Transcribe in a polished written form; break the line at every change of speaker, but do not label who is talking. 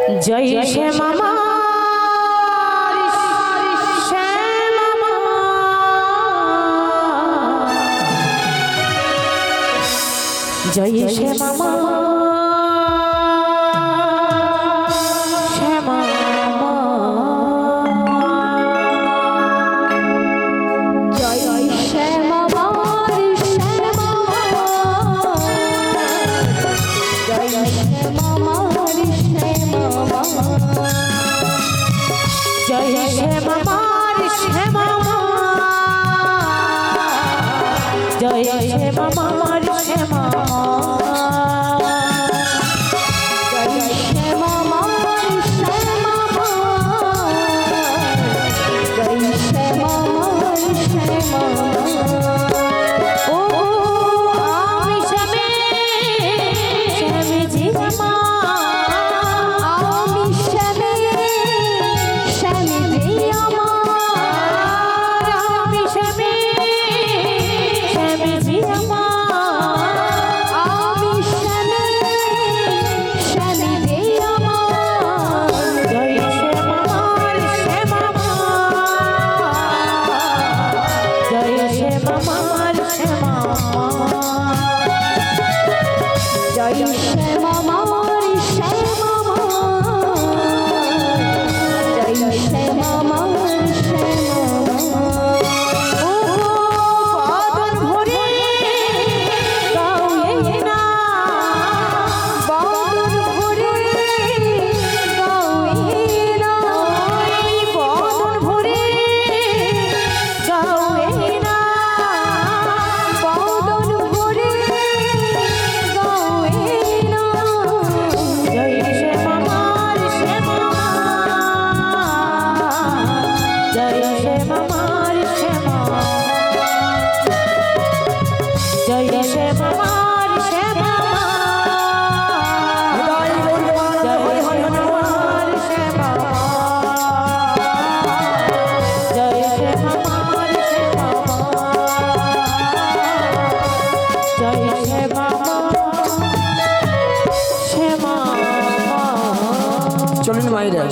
জয় শ্যামা মা জয় শ্যামা মা শ্যামা মা জয় শ্যামা মা শ্যামা জয় শ্যামা মা শ্যামা জয় শ্যামা মা শ্যামা জয় শ্যামা মা শ্যামা
চলুন মাইরা